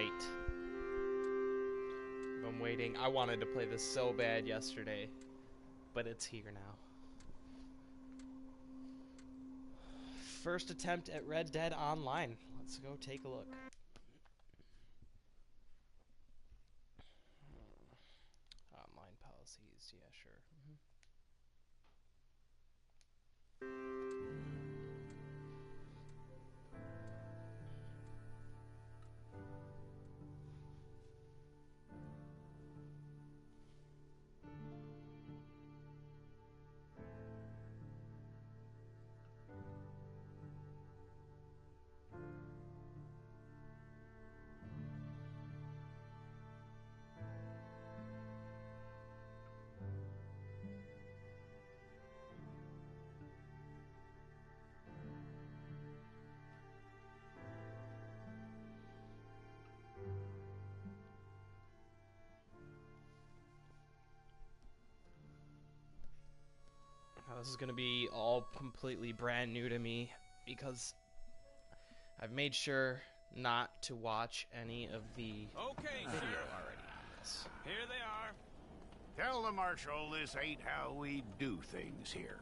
wait. I'm waiting. I wanted to play this so bad yesterday, but it's here now. First attempt at Red Dead Online. Let's go take a look. Online policies, yeah, sure. Now, this is going to be all completely brand new to me because I've made sure not to watch any of the video already on this. Here they are. Tell the Marshal this ain't how we do things here.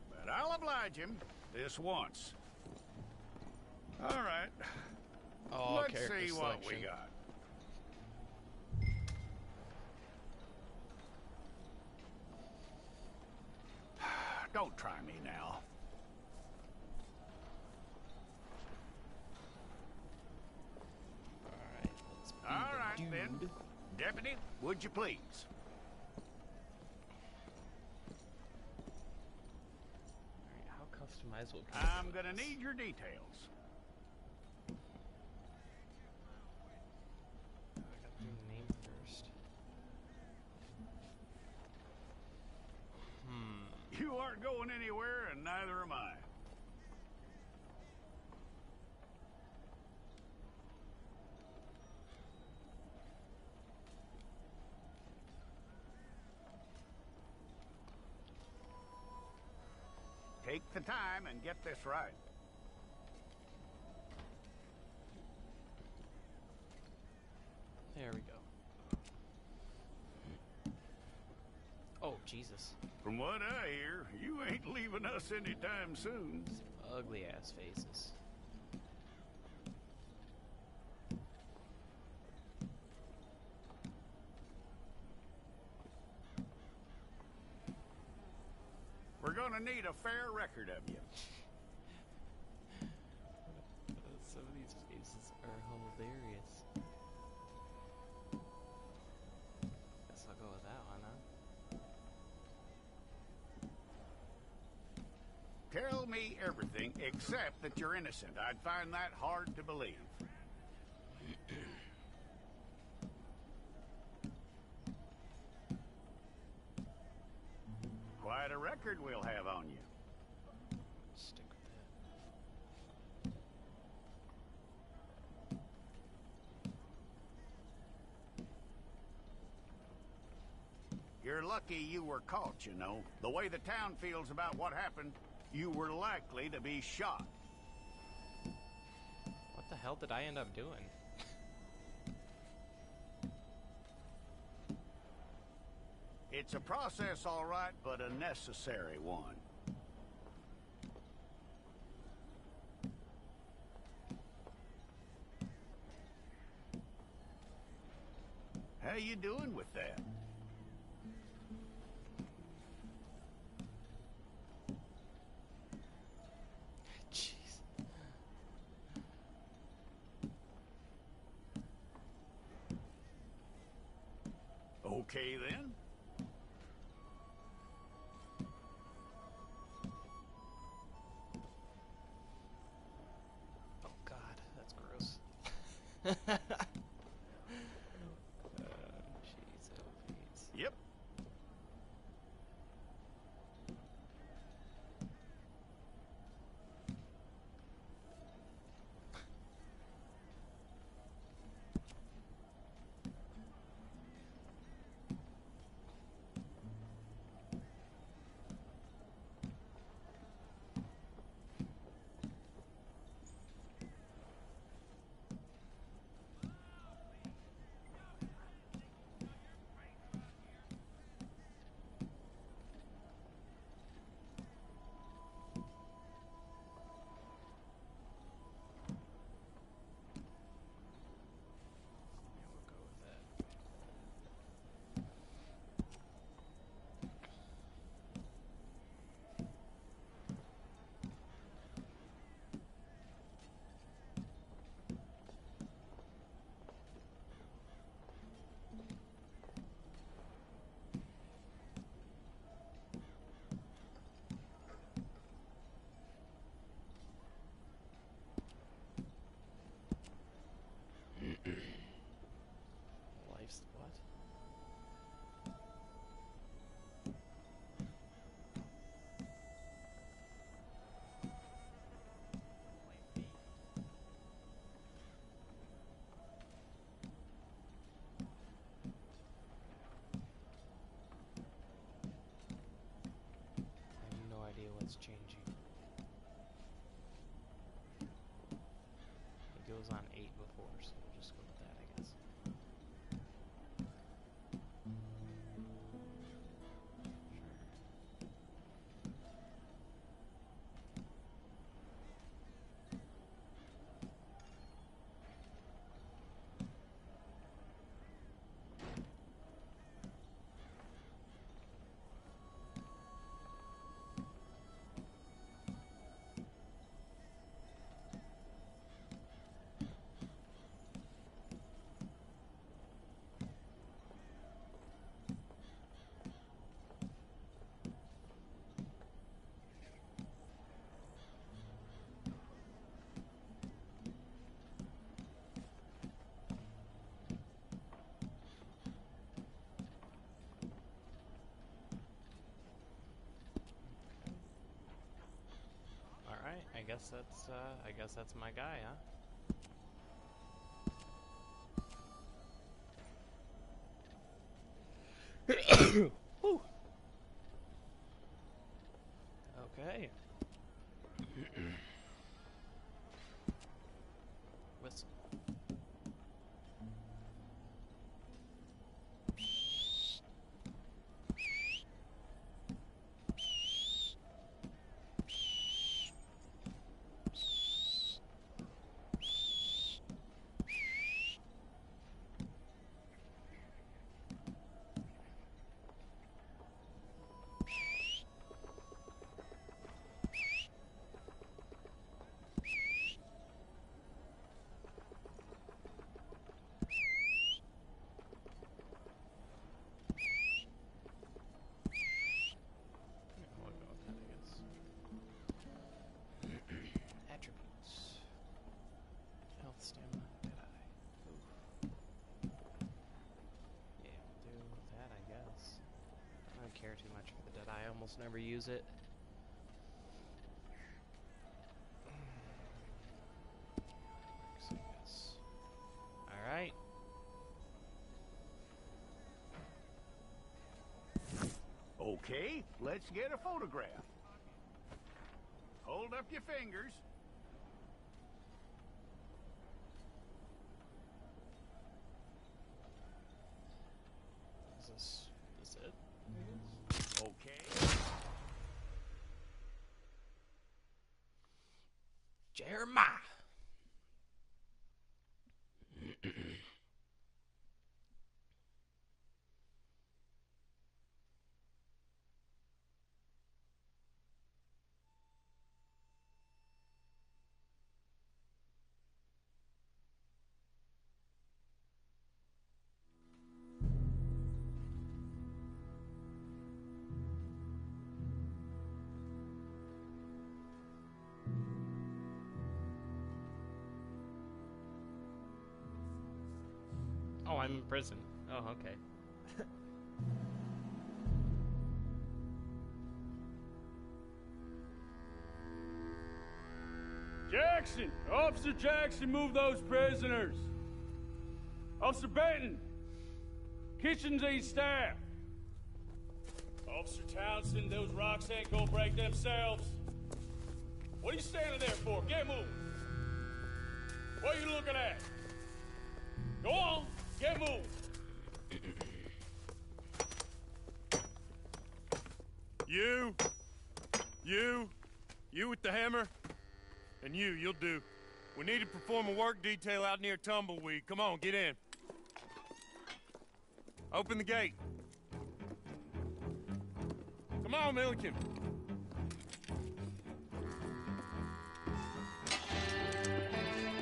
But I'll oblige him this once. All right. Oh, Let's character see what selection. we got. Don't try me now. Alright, let's be All the right, dude. then. Deputy, would you please? Alright, how customizable can I'm I do gonna this? need your details. I gotta do the name first. You aren't going anywhere, and neither am I. Take the time and get this right. There we go. Oh, Jesus. From what I hear, you ain't leaving us anytime soon. Ugly ass faces. We're gonna need a fair record of you. Some of these faces are hilarious. Guess I'll go with that one, huh? Tell me everything except that you're innocent. I'd find that hard to believe. Quite a record we'll have on you. Stick with that. You're lucky you were caught, you know. The way the town feels about what happened, you were likely to be shot. What the hell did I end up doing? It's a process, all right, but a necessary one. How you doing with that? Jeez. Okay, then. Oh God, that's gross. Jeez, oh Pete. Yep. I guess that's my guy, huh? Whew. Okay. Whistle. Attributes. Health, stamina, Deadeye. Oof. Yeah, we'll do that, I guess. I don't care too much for the Deadeye. I almost never use it. Alright. Okay, let's get a photograph. Hold up your fingers. Is this it? Okay. Jeremiah! Oh, I'm in prison. Oh, okay. Jackson! Officer Jackson, move those prisoners! Officer Benton! Kitchens ain't staff! Officer Townsend, those rocks ain't gonna break themselves. What are you standing there for? Get moving! What are you looking at? Go on, get moving! You with the hammer? And you'll do. We need to perform a work detail out near Tumbleweed. Come on, get in. Open the gate. Come on, Milliken.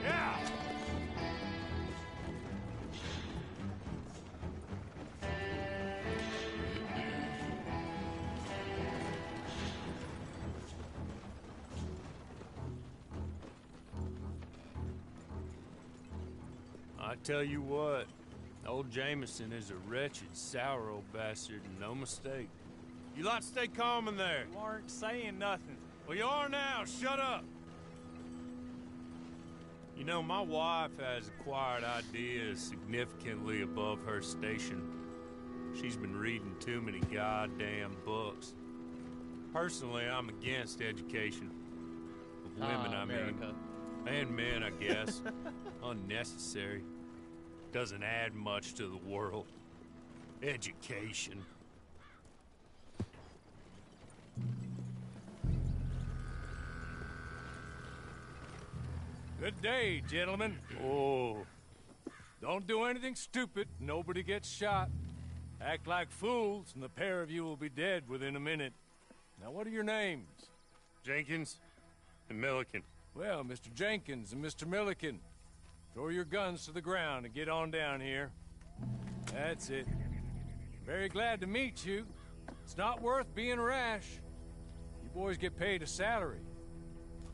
Yeah! I tell you what, old Jameson is a wretched, sour old bastard, and no mistake. You lot stay calm in there. You aren't saying nothing. Well, you are now. Shut up. You know, my wife has acquired ideas significantly above her station. She's been reading too many goddamn books. Personally, I'm against education. Of women, I America. mean. And men, I guess. Unnecessary. Doesn't add much to the world. Education. Good day, gentlemen. Oh. Don't do anything stupid. Nobody gets shot. Act like fools, and the pair of you will be dead within a minute. Now, what are your names? Jenkins and Milliken. Well, Mr. Jenkins and Mr. Milliken, throw your guns to the ground and get on down here. That's it. Very glad to meet you. It's not worth being rash. You boys get paid a salary.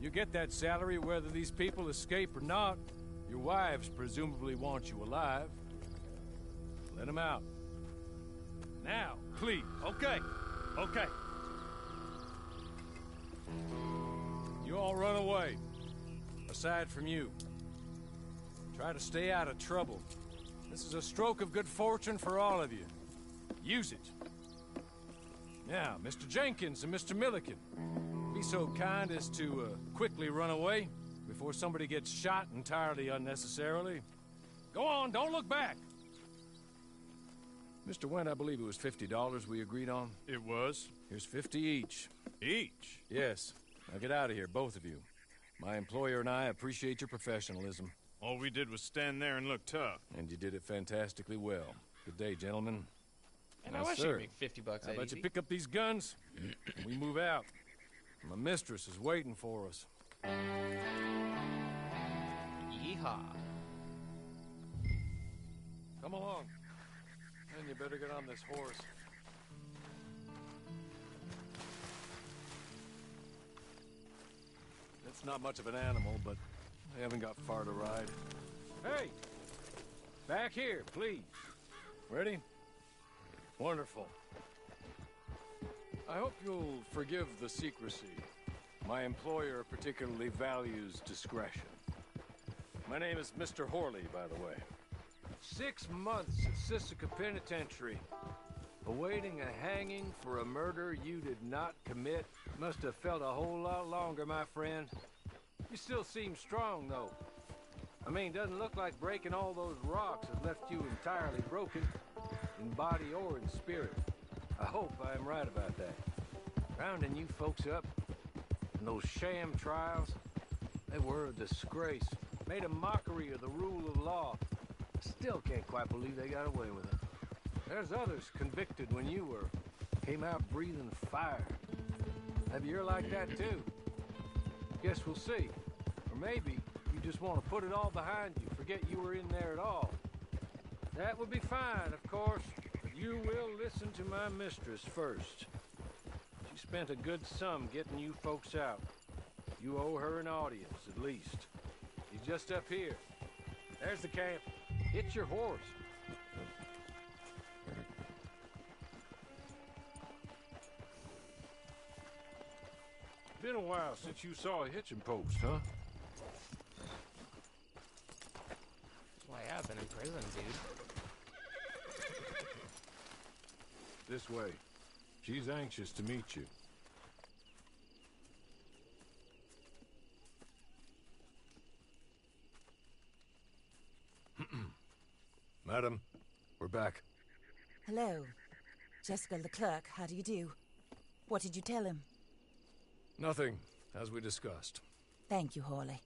You get that salary whether these people escape or not. Your wives presumably want you alive. Let them out. Now, please. Okay. Okay. You all run away. Aside from you. Try to stay out of trouble. This is a stroke of good fortune for all of you. Use it. Now, Mr. Jenkins and Mr. Milliken, be so kind as to quickly run away before somebody gets shot entirely unnecessarily. Go on, don't look back. Mr. Wendt, I believe it was $50 we agreed on. It was? Here's 50 each. Each? Yes. Now get out of here, both of you. My employer and I appreciate your professionalism. All we did was stand there and look tough. And you did it fantastically well. Good day, gentlemen. And Now, I wish you sir, could make 50 bucks how that about easy. you pick up these guns and we move out? My mistress is waiting for us. Yeehaw. Come along. And you better get on this horse. It's not much of an animal, but I haven't got far to ride. Hey! Back here, please. Ready? Wonderful. I hope you'll forgive the secrecy. My employer particularly values discretion. My name is Mr. Horley, by the way. 6 months at Sisika Penitentiary, awaiting a hanging for a murder you did not commit. Must have felt a whole lot longer, my friend. You still seem strong, though. I mean, doesn't look like breaking all those rocks has left you entirely broken, in body or in spirit. I hope I am right about that. Rounding you folks up, and those sham trials, they were a disgrace. Made a mockery of the rule of law. Still can't quite believe they got away with it. There's others convicted when you were. Came out breathing fire. Maybe you're like that too. Guess we'll see. Or maybe you just want to put it all behind you, forget you were in there at all. That would be fine, of course, but you will listen to my mistress first. She spent a good sum getting you folks out. You owe her an audience, at least. She's just up here. There's the camp. Hit your horse. Been a while since you saw a hitching post, huh? That's why I've been in prison, dude. This way. She's anxious to meet you. Madam, we're back. Hello. Jessica Leclerc, how do you do? What did you tell him? Nothing, as we discussed. Thank you, Horley.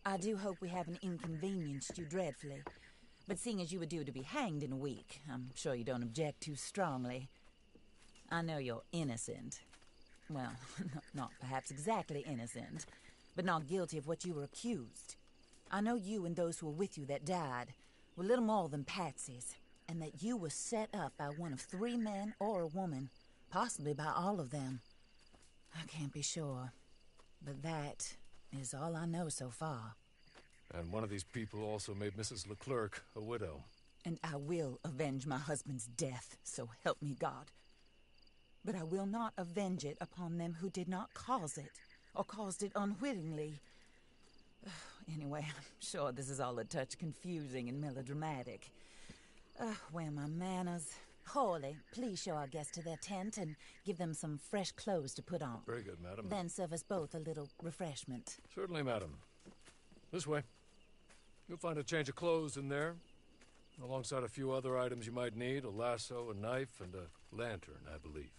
I do hope we haven't inconvenienced you dreadfully. But seeing as you were due to be hanged in a week, I'm sure you don't object too strongly. I know you're innocent. Well, not perhaps exactly innocent, but not guilty of what you were accused. I know you and those who were with you that died were little more than patsies, and that you were set up by one of 3 men or a woman, possibly by all of them. I can't be sure, but that is all I know so far. And one of these people also made Mrs. Leclerc a widow. And I will avenge my husband's death, so help me God. But I will not avenge it upon them who did not cause it, or caused it unwittingly. Anyway, I'm sure this is all a touch confusing and melodramatic. Where are my manners? Horley, please show our guests to their tent and give them some fresh clothes to put on. Very good, madam. Then serve us both a little refreshment. Certainly, madam. This way. You'll find a change of clothes in there, alongside a few other items you might need, a lasso, a knife, and a lantern, I believe.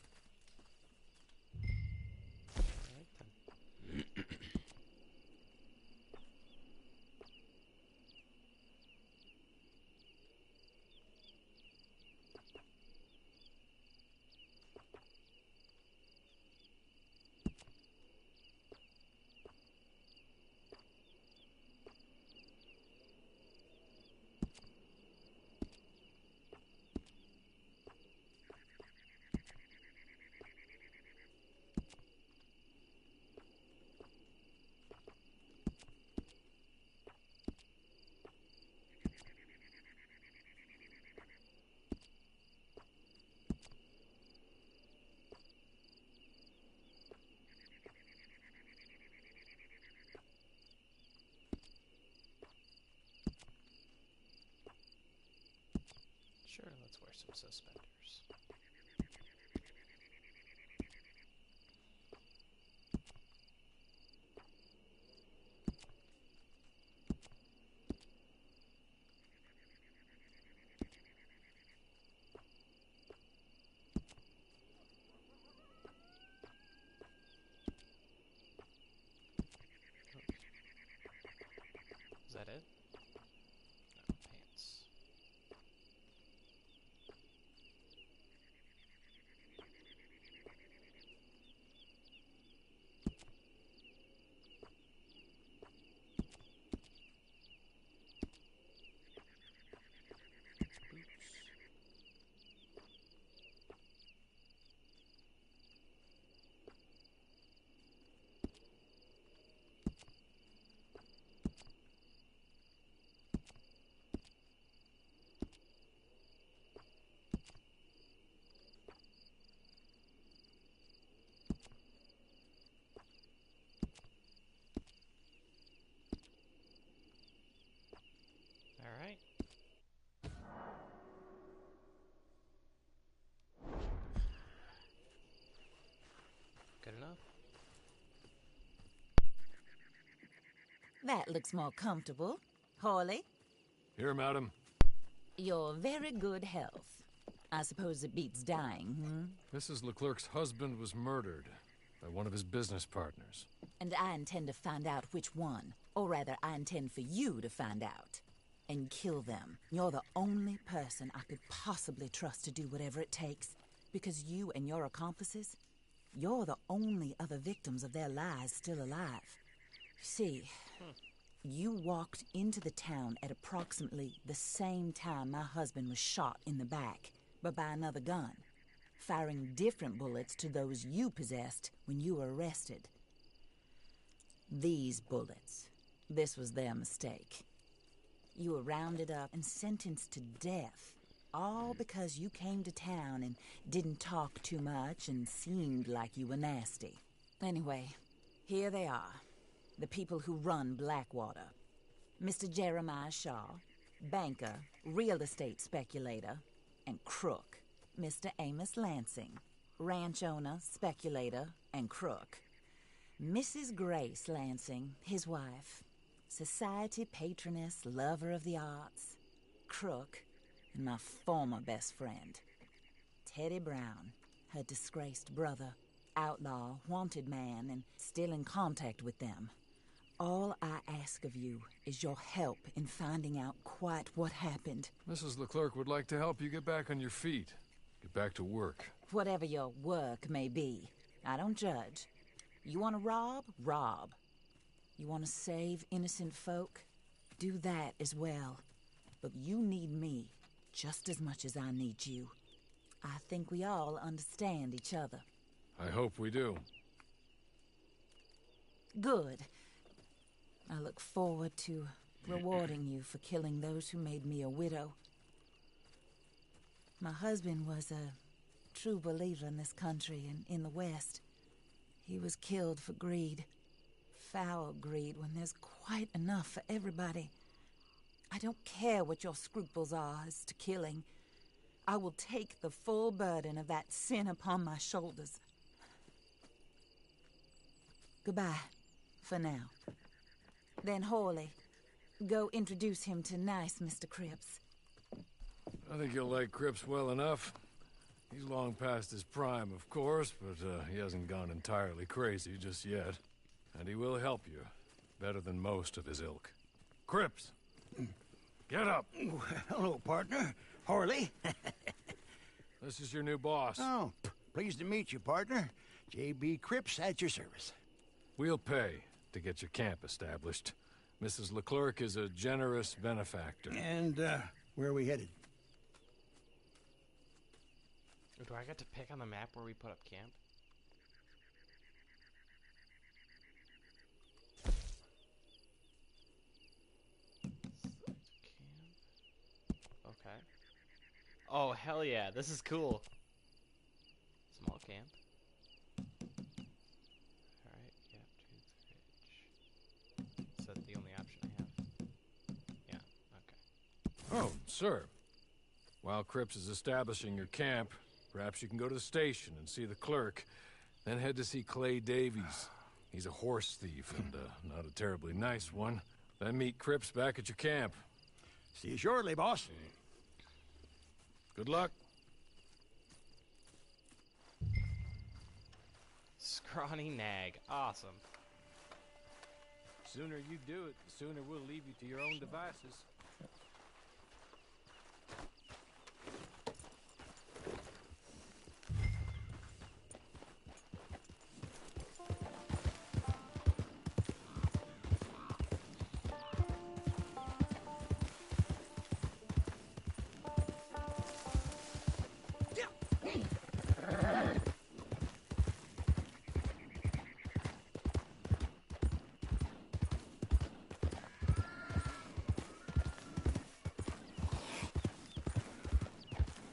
Sure, let's wear some suspenders. Is that it? No, pants. All right. Good enough. That looks more comfortable. Hawley, Here, madam. your very good health. I suppose it beats dying, Mrs. Leclerc's husband was murdered by one of his business partners. And I intend to find out which one. Or rather, I intend for you to find out. And kill them. You're the only person I could possibly trust to do whatever it takes. Because you and your accomplices, you're the only other victims of their lies still alive. See, you walked into the town at approximately the same time my husband was shot in the back, but by another gun, firing different bullets to those you possessed when you were arrested. These bullets, this was their mistake. You were rounded up and sentenced to death, all because you came to town and didn't talk too much and seemed like you were nasty. Anyway, here they are, the people who run Blackwater. Mr. Jeremiah Shaw, banker, real estate speculator, and crook. Mr. Amos Lansing, ranch owner, speculator, and crook. Mrs. Grace Lansing, his wife, society patroness, lover of the arts, crook, and my former best friend. Teddy Brown, her disgraced brother, outlaw, wanted man, and still in contact with them. All I ask of you is your help in finding out quite what happened. Mrs. Leclerc would like to help you get back on your feet. Get back to work. Whatever your work may be, I don't judge. You want to rob? Rob. You want to save innocent folk? Do that as well. But you need me just as much as I need you. I think we all understand each other. I hope we do. Good. I look forward to rewarding you for killing those who made me a widow. My husband was a true believer in this country and in the West. He was killed for greed. Foul greed when there's quite enough for everybody. I don't care what your scruples are as to killing. I will take the full burden of that sin upon my shoulders. Goodbye, for now. Then Hawley, go introduce him to nice Mr. Cripps. I think you'll like Cripps well enough. He's long past his prime, of course, but he hasn't gone entirely crazy just yet. And he will help you, better than most of his ilk. Cripps! Get up! Hello, partner. Harley. This is your new boss. Oh, pleased to meet you, partner. J.B. Cripps at your service. We'll pay to get your camp established. Mrs. Leclerc is a generous benefactor. And, where are we headed? Do I get to pick on the map where we put up camp? Okay. Oh, hell yeah, this is cool. Small camp. Alright, yeah, Tooth Ridge. Is that the only option I have? Yeah, okay. Oh, sir. While Cripps is establishing your camp, perhaps you can go to the station and see the clerk, then head to see Clay Davies. He's a horse thief, and not a terribly nice one. Then meet Cripps back at your camp. See you shortly, boss. Good luck. Scrawny nag. Awesome. Sooner you do it, the sooner we'll leave you to your own devices.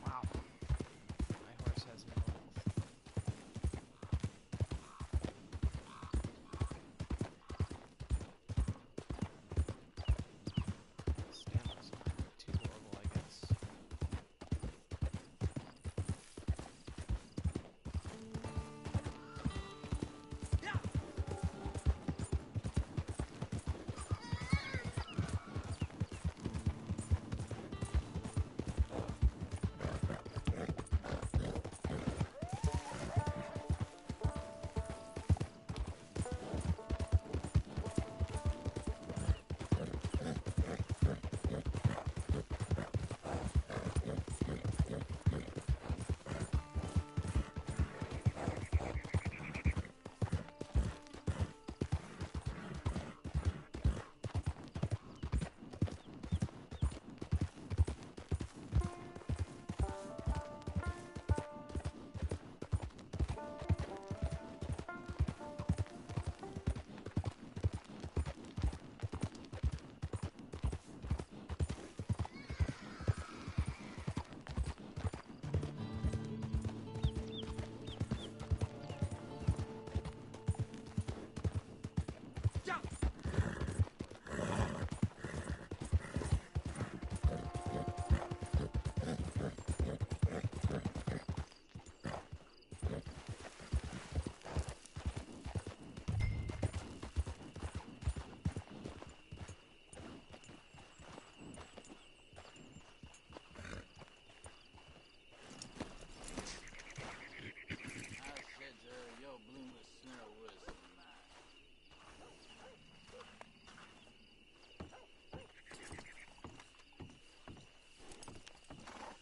Wow. My horse has no health. Stamina's not too horrible, I guess.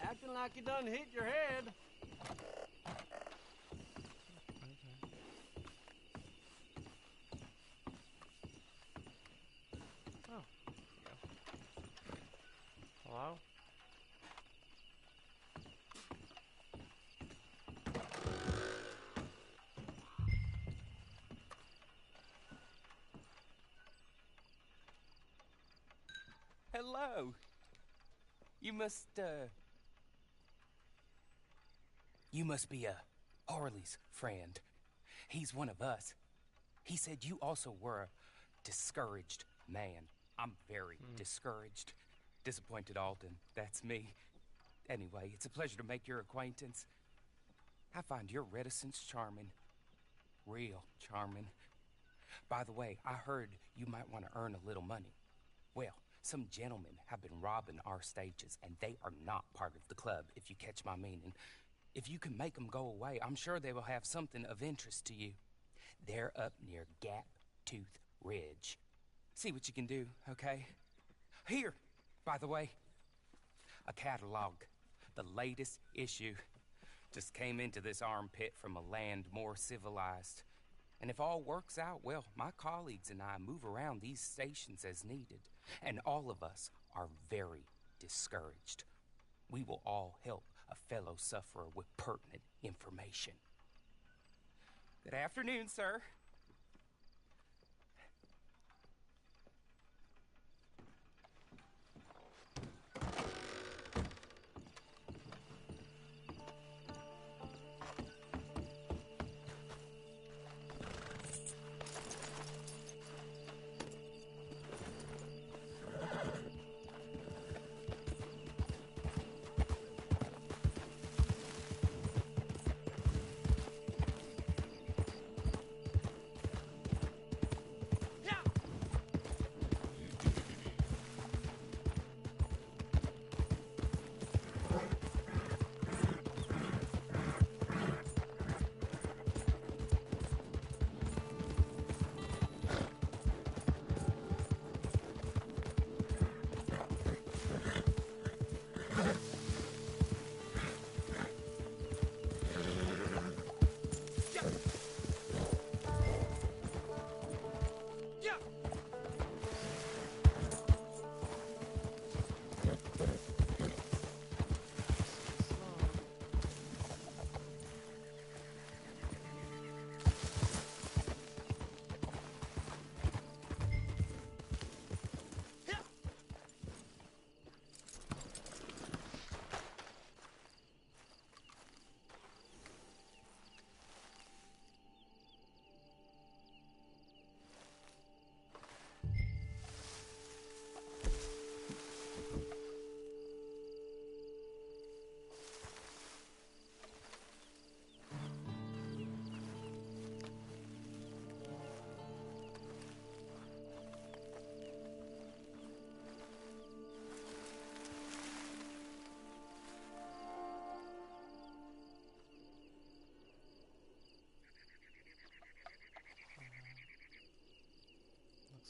Acting like you done hit your head. Oh. Hello? Hello. You must be Harley's friend. He's one of us. He said you also were a discouraged man. I'm very discouraged. Disappointed Alden, that's me. Anyway, it's a pleasure to make your acquaintance. I find your reticence charming. Real charming. By the way, I heard you might want to earn a little money. Well, some gentlemen have been robbing our stages, and they are not part of the club, if you catch my meaning. If you can make them go away, I'm sure they will have something of interest to you. They're up near Gap Tooth Ridge. See what you can do, okay? Here, by the way, a catalog. The latest issue. Just came into this armpit from a land more civilized. And if all works out, well, my colleagues and I move around these stations as needed. And all of us are very discouraged. We will all help a fellow sufferer with pertinent information. Good afternoon, sir.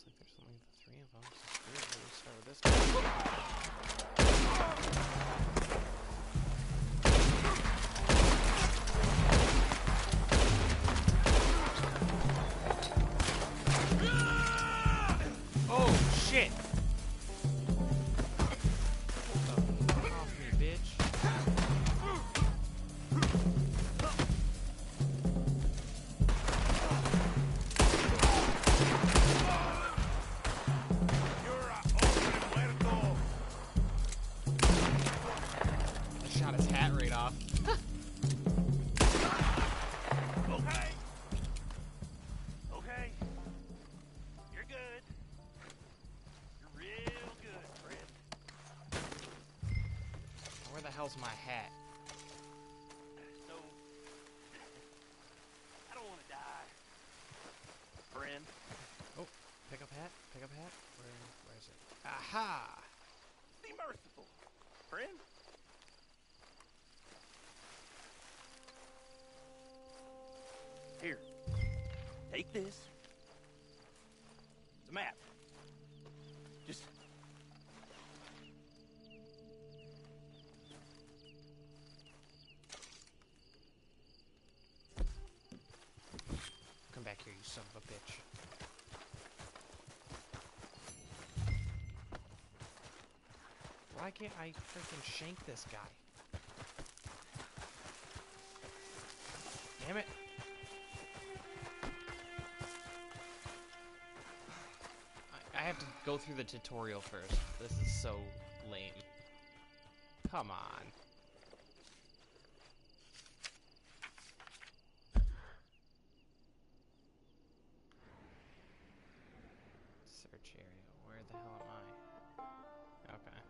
like there's only the three of them, so screw it, we'll just start with this guy. Oh, shit! Fuck off me, bitch. I shot his hat right off. Okay. Okay. You're good. You're real good, friend. Where the hell's my hat? So, I don't want to die. Friend. Oh, pick up hat, pick up hat. Where is it? Aha! Be merciful. Friend. Here. Take this. It's a map. Just... Come back here, you son of a bitch. Why can't I freaking shank this guy? Damn it. I have to go through the tutorial first. This is so lame. Come on. Search area. Where the hell am I? Okay.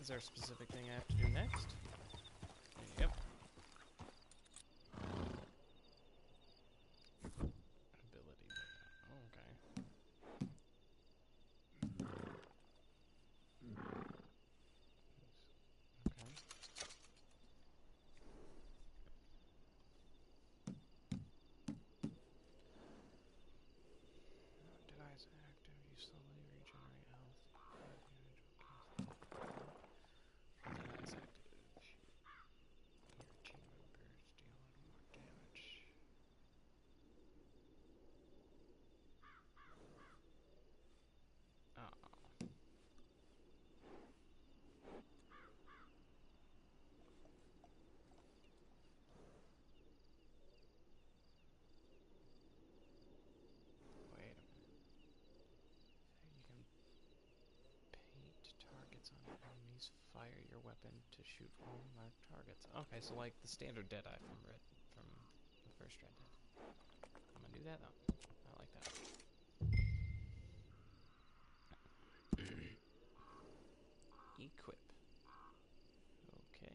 Is there a specific thing I have to do next? Yep. Ability. Oh, okay. Okay. Device active. You slowly regenerate health. Device active. Your team members deal a little more damage. Oh. Wait a minute. You can paint targets on enemies. Fire your weapon to shoot all marked targets. Okay, so like the standard Deadeye from the first Red Dead. I'm gonna do that though. I like that. Equip. Okay.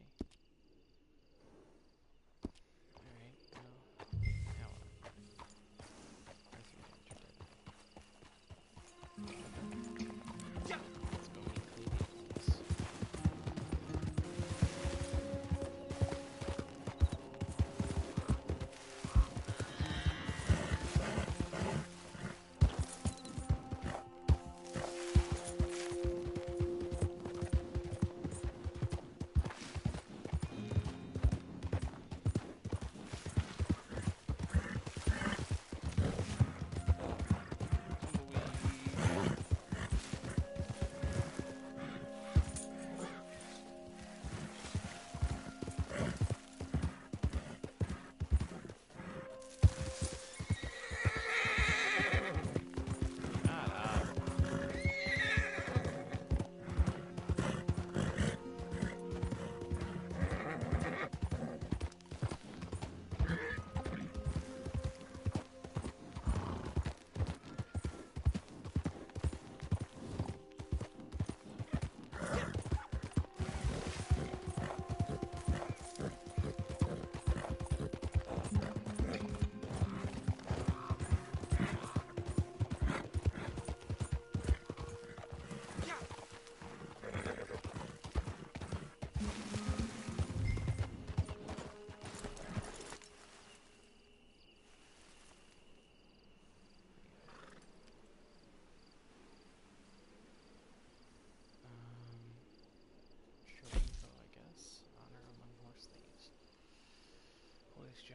Alright, well. Hell. Let's go meet Cleveland.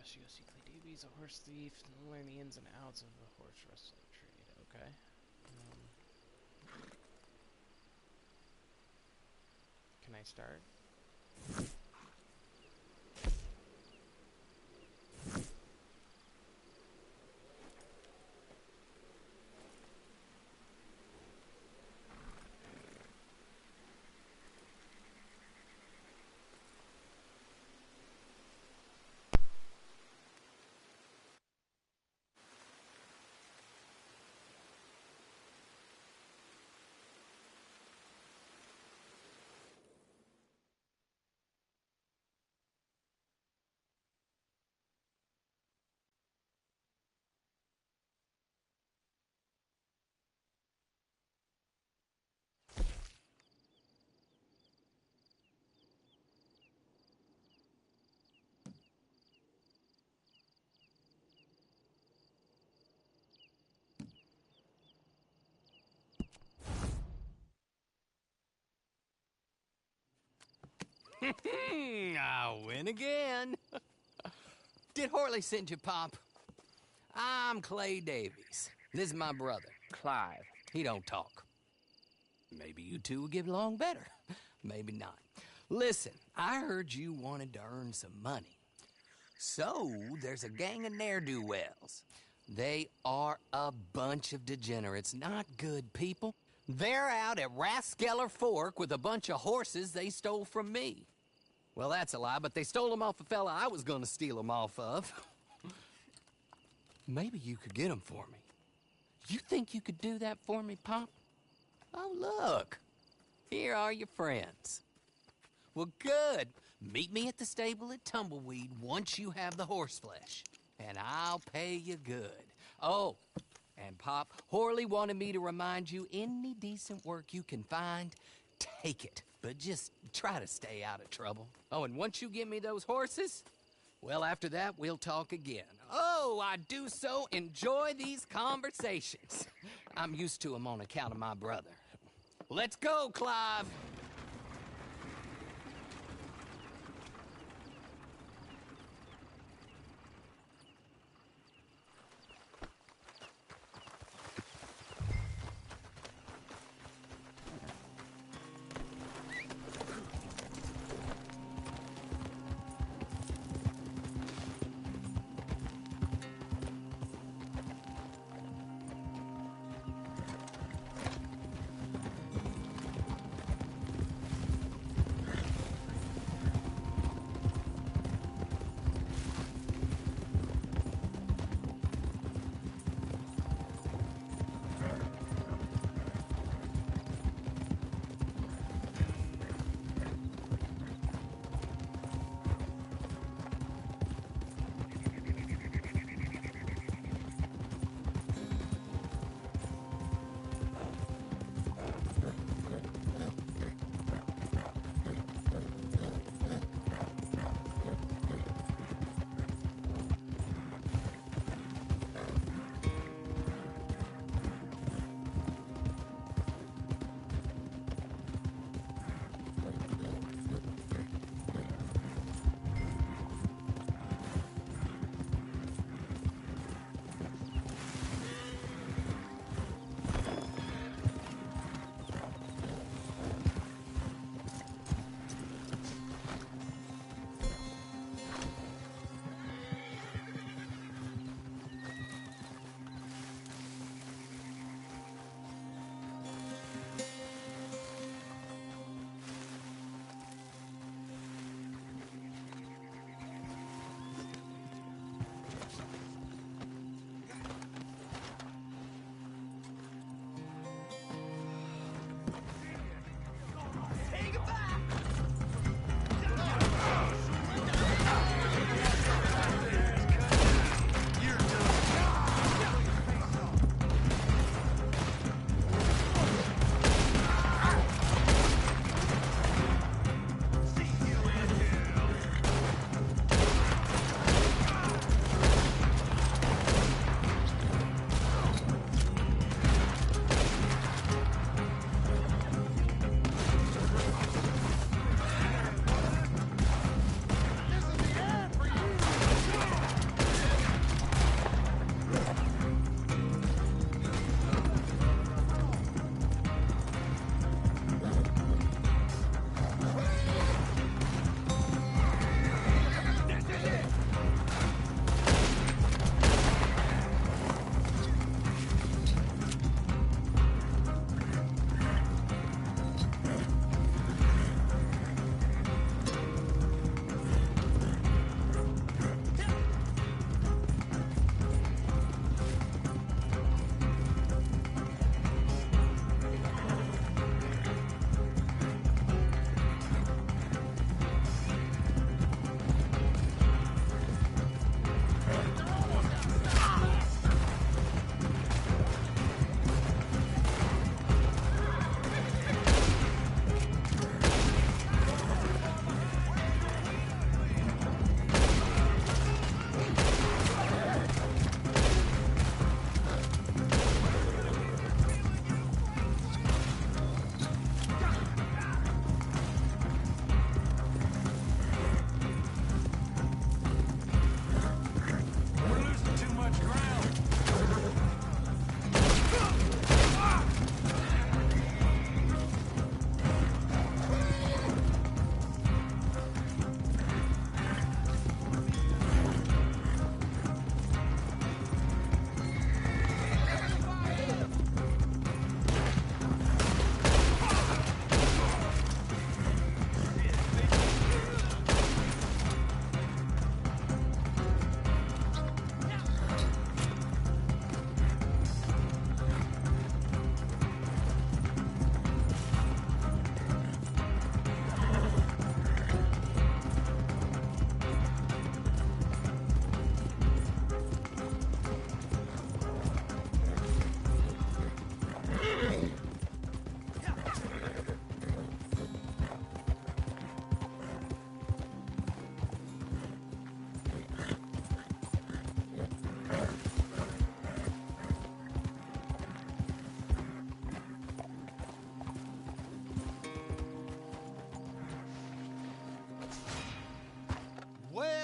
Secretly Davies, a horse thief, and learn the ins and outs of the horse wrestling trade. Okay. Can I start? I win again. Did Horley send you, Pop? I'm Clay Davies. This is my brother, Clive. He don't talk. Maybe you two will get along better. Maybe not. Listen, I heard you wanted to earn some money. So, there's a gang of ne'er-do-wells. They are a bunch of degenerates, not good people. They're out at Raskeller Fork with a bunch of horses they stole from me. Well, that's a lie, but they stole them off a fella I was gonna steal them off of. Maybe you could get them for me. You think you could do that for me, Pop? Oh, look. Here are your friends. Well, good. Meet me at the stable at Tumbleweed once you have the horse flesh, and I'll pay you good. Oh, and Pop, Horley wanted me to remind you, any decent work you can find, take it. But just try to stay out of trouble. Oh, and once you give me those horses, well, after that, we'll talk again. Oh, I do so enjoy these conversations. I'm used to them on account of my brother. Let's go, Clive.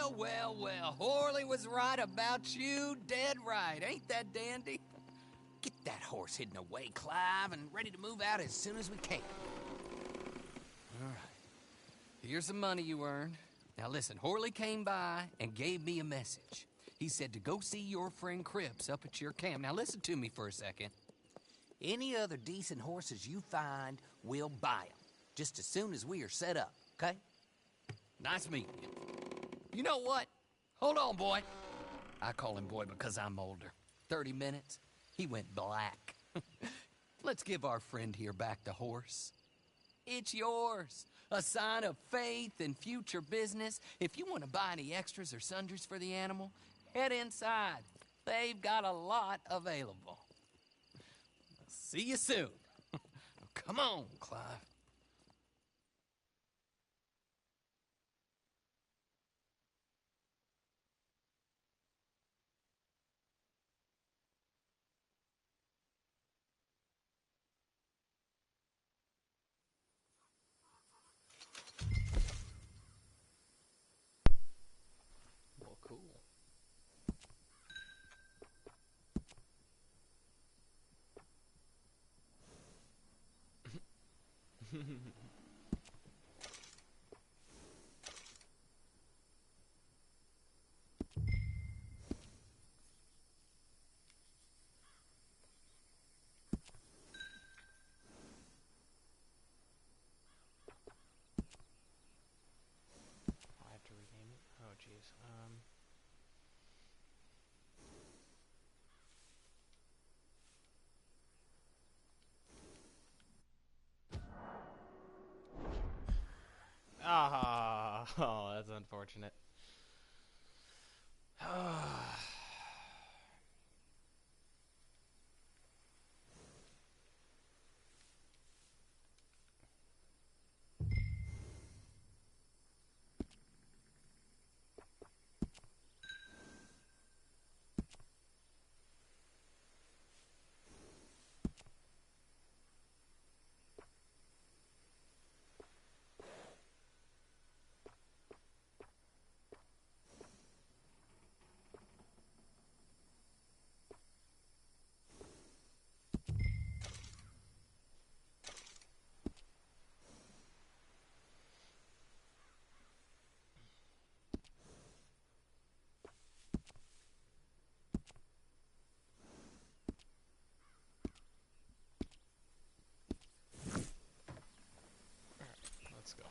Well, well, well. Horley was right about you. Dead right. Ain't that dandy? Get that horse hidden away, Clive, and ready to move out as soon as we can. All right. Here's the money you earned. Now listen, Horley came by and gave me a message. He said to go see your friend Cripps up at your camp. Now listen to me for a second. Any other decent horses you find, we'll buy them. Just as soon as we are set up, okay? Nice meeting you. You know what? Hold on, boy. I call him boy because I'm older. 30 minutes, he went black. Let's give our friend here back the horse. It's yours. A sign of faith and future business. If you want to buy any extras or sundries for the animal, head inside. They've got a lot available. See you soon. Come on, Clive. Well, cool. I have to rename it. Oh, jeez. Ah, oh, that's unfortunate. Let's go.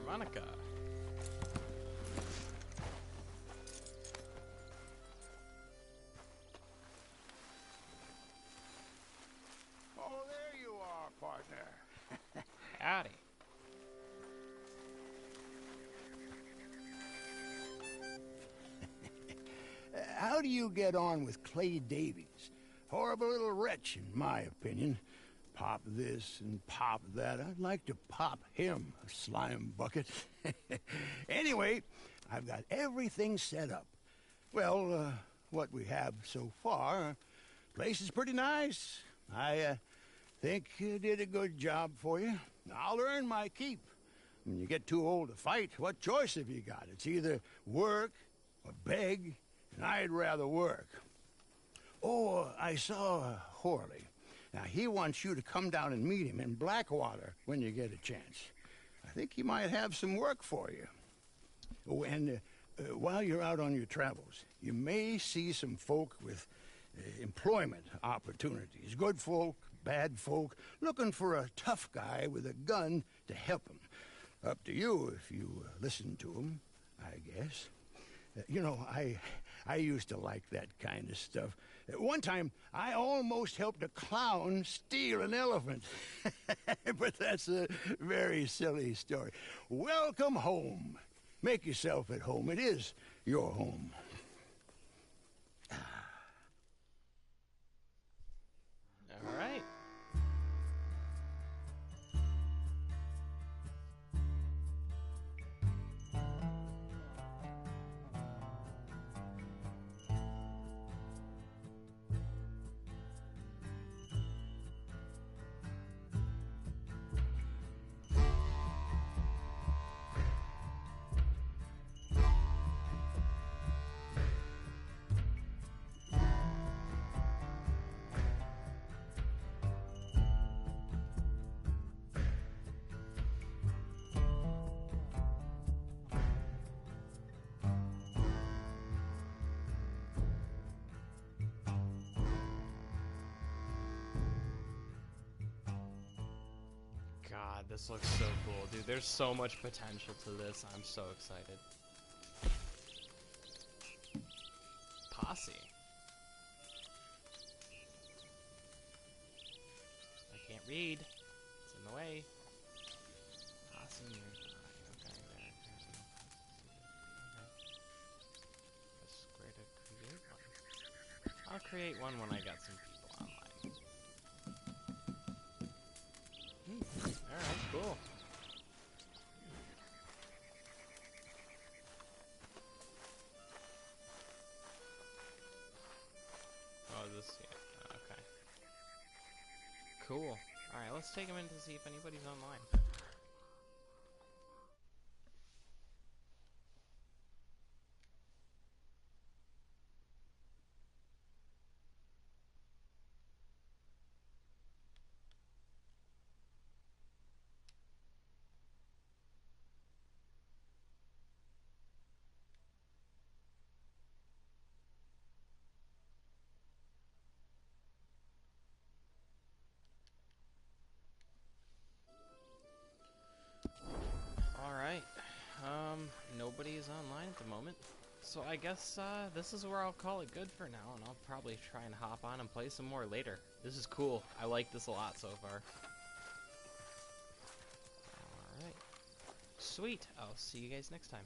Harmonica. Oh, there you are, partner. Howdy. How do you get on with Clay Davies? Horrible little wretch, in my opinion. Pop this and pop that. I'd like to pop him, a slime bucket. Anyway, I've got everything set up. Well, what we have so far, place is pretty nice. I think you did a good job for you. I'll earn my keep. When you get too old to fight, what choice have you got? It's either work or beg, and I'd rather work. Oh, I saw Horley. Now, he wants you to come down and meet him in Blackwater when you get a chance. I think he might have some work for you. Oh, and while you're out on your travels, you may see some folk with employment opportunities. Good folk, bad folk, looking for a tough guy with a gun to help them. Up to you if you listen to 'em, I guess. You know, I used to like that kind of stuff. One time, I almost helped a clown steal an elephant. But that's a very silly story. Welcome home. Make yourself at home. It is your home. All right. God, this looks so cool, dude. There's so much potential to this. I'm so excited. Posse. I can't read. It's in the way. Posse nearby. Okay, there. Let's create one. I'll create one when I got some people online. Alright, cool. Oh, this, yeah, okay. Cool. Alright, let's take him in to see if anybody's online. Alright, nobody's online at the moment, so I guess, this is where I'll call it good for now, and I'll probably try and hop on and play some more later. This is cool. I like this a lot so far. Alright. Sweet. I'll see you guys next time.